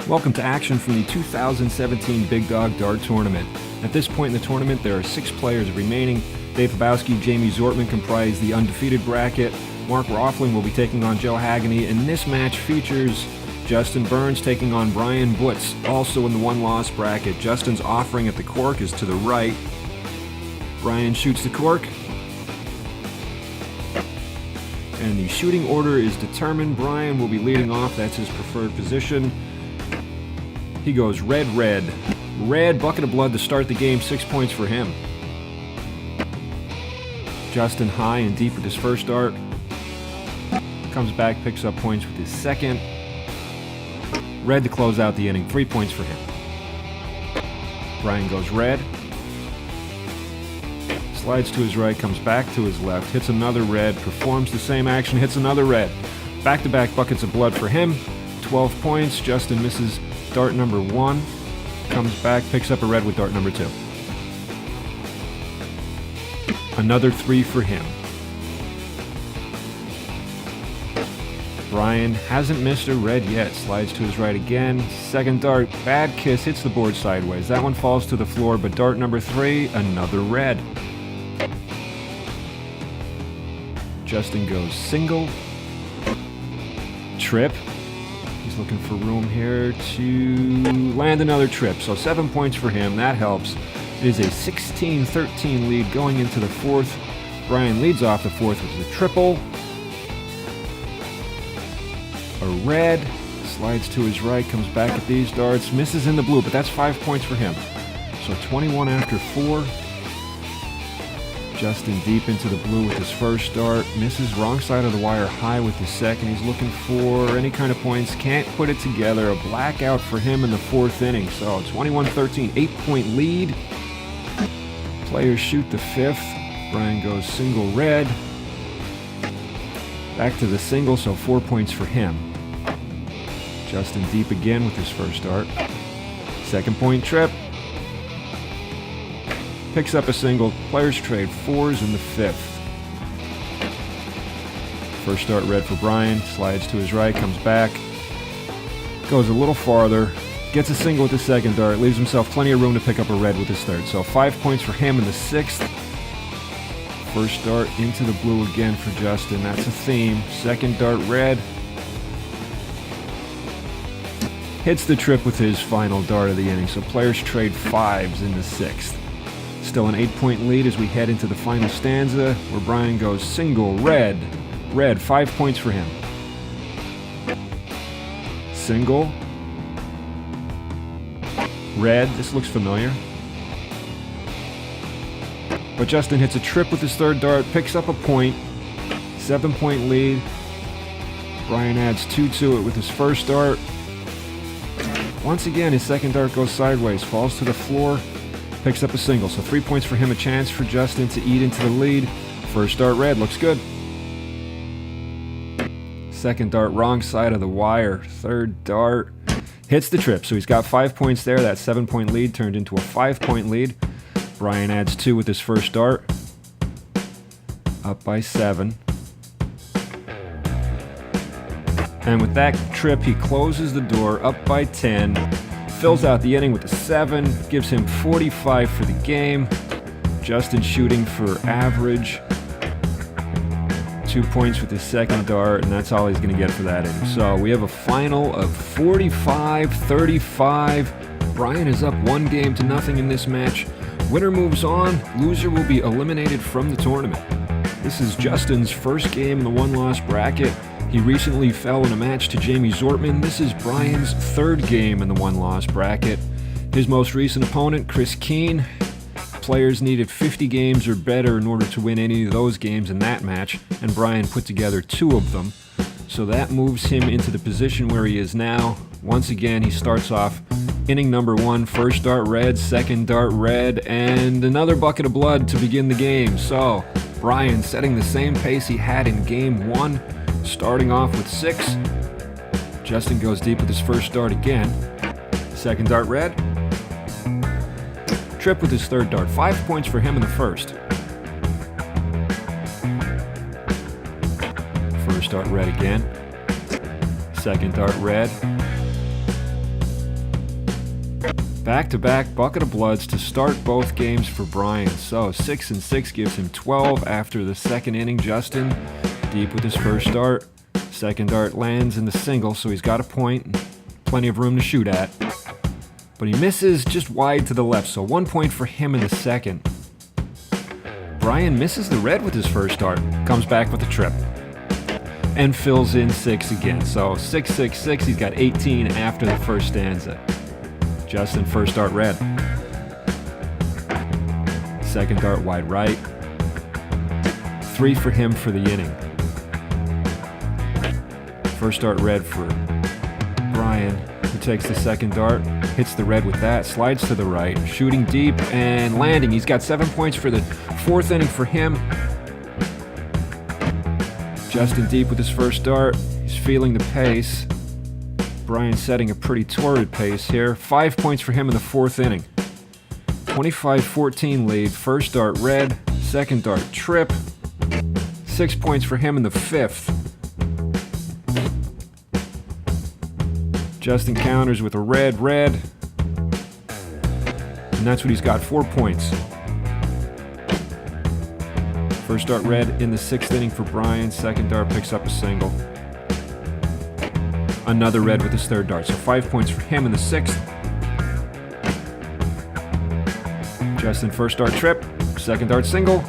Welcome to action from the 2017 Big Dog Dart Tournament. At this point in the tournament, there are 6 players remaining. Dave Fabowski, Jamie Zortman comprise the undefeated bracket. Mark Roffling will be taking on Joe Hagany, and this match features Justin Burns taking on Brian Butz, also in the one-loss bracket. Justin's offering at the cork is to the right. Brian shoots the cork, and the shooting order is determined. Brian will be leading off. That's his preferred position. He goes red, red. Red, bucket of blood to start the game, 6 points for him. Justin high and deep with his first dart. Comes back, picks up points with his second. Red to close out the inning, 3 points for him. Brian goes red. Slides to his right, comes back to his left, hits another red, performs the same action, hits another red. Back-to-back buckets of blood for him, 12 points. Justin misses dart number 1, comes back, picks up a red with dart number 2. Another 3 for him. Brian hasn't missed a red yet, slides to his right again. Second dart, bad kiss, hits the board sideways. That one falls to the floor, but dart number 3, another red. Justin goes single, trip. He's looking for room here to land another trip, so 7 points for him. That helps. It is a 16-13 lead going into the fourth. Brian leads off the fourth with a triple. A red, slides to his right, comes back at these darts, misses in the blue, but that's 5 points for him. So 21 after 4. Justin deep into the blue with his first dart, misses wrong side of the wire high with his second. He's looking for any kind of points, can't put it together. A blackout for him in the fourth inning. So 21-13, 8-point lead. Players shoot the fifth. Brian goes single red. Back to the single, so 4 points for him. Justin deep again with his first dart. Second point trip. Picks up a single. Players trade 4s in the fifth. First dart red for Brian. Slides to his right, comes back. Goes a little farther. Gets a single with his second dart. Leaves himself plenty of room to pick up a red with his third. So 5 points for him in the sixth. First dart into the blue again for Justin. That's a theme. Second dart red. Hits the trip with his final dart of the inning. So players trade 5s in the sixth. Still an 8-point lead as we head into the final stanza, where Brian goes single, red, red, 5 points for him. Single, red, this looks familiar. But Justin hits a trip with his third dart, picks up a point, 7-point lead. Brian adds 2 to it with his first dart. Once again, his second dart goes sideways, falls to the floor, picks up a single, so 3 points for him, a chance for Justin to eat into the lead. First dart red, looks good. Second dart wrong side of the wire. Third dart hits the trip, so he's got 5 points there. That 7-point lead turned into a 5-point lead. Brian adds 2 with his first dart. Up by 7. And with that trip, he closes the door, up by 10. Fills out the inning with a 7, gives him 45 for the game. Justin shooting for average. 2 points with his second dart, and that's all he's going to get for that inning. So we have a final of 45-35. Brian is up 1-0 in this match. Winner moves on. Loser will be eliminated from the tournament. This is Justin's first game in the one-loss bracket. He recently fell in a match to Jamie Zortman. This is Brian's third game in the one-loss bracket. His most recent opponent, Chris Keene. Players needed 50 games or better in order to win any of those games in that match, and Brian put together 2 of them. So that moves him into the position where he is now. Once again, he starts off inning number 1, first dart red, second dart red, and another bucket of blood to begin the game. So Brian setting the same pace he had in game 1. Starting off with 6. Justin goes deep with his first dart again. Second dart red. Trip with his third dart. 5 points for him in the first. First dart red again. Second dart red. Back-to-back bucket of bloods to start both games for Brian. So 6 and 6 gives him 12 after the second inning. Justin deep with his first dart. Second dart lands in the single, so he's got a point and plenty of room to shoot at. But he misses just wide to the left, so 1 point for him in the second. Brian misses the red with his first dart, comes back with a trip, and fills in 6 again. So 6, 6, 6, he's got 18 after the first stanza. Justin first dart red. Second dart wide right. 3 for him for the inning. First dart red for Brian, who takes the second dart, hits the red with that, slides to the right, shooting deep and landing. He's got 7 points for the fourth inning for him. Justin deep with his first dart. He's feeling the pace. Brian setting a pretty torrid pace here. 5 points for him in the fourth inning. 25-14 lead. First dart red. Second dart trip. 6 points for him in the fifth. Justin counters with a red. And that's what he's got, 4 points. First dart red in the sixth inning for Brian. Second dart picks up a single. Another red with his third dart. So 5 points for him in the sixth. Justin first dart trip. Second dart single.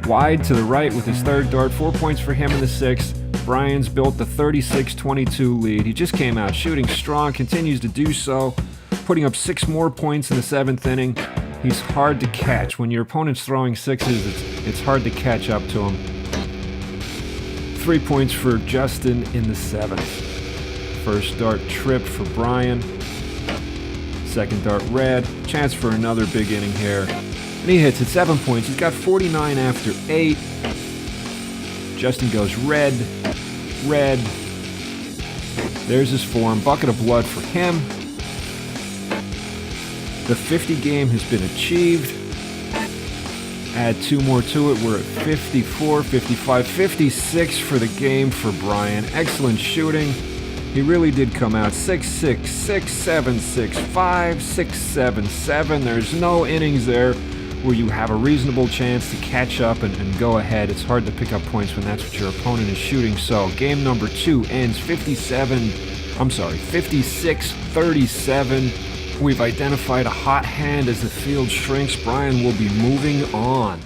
Wide to the right with his third dart. 4 points for him in the sixth. Brian's built the 36-22 lead. He just came out shooting strong, continues to do so, putting up 6 more points in the seventh inning. He's hard to catch. When your opponent's throwing sixes, it's hard to catch up to him. 3 points for Justin in the seventh. First dart trip for Brian. Second dart red. Chance for another big inning here. And he hits at 7 points. He's got 49 after 8. Justin goes red. There's his form. Bucket of blood for him. The 50 game has been achieved. Add 2 more to it. We're at 54, 55, 56 for the game for Brian. Excellent shooting. He really did come out 6, 6, 6, 7, 6, 5, 6, 7, 7. There's no innings there where you have a reasonable chance to catch up and go ahead. It's hard to pick up points when that's what your opponent is shooting. So game number 2 ends 56-37. We've identified a hot hand as the field shrinks. Brian will be moving on.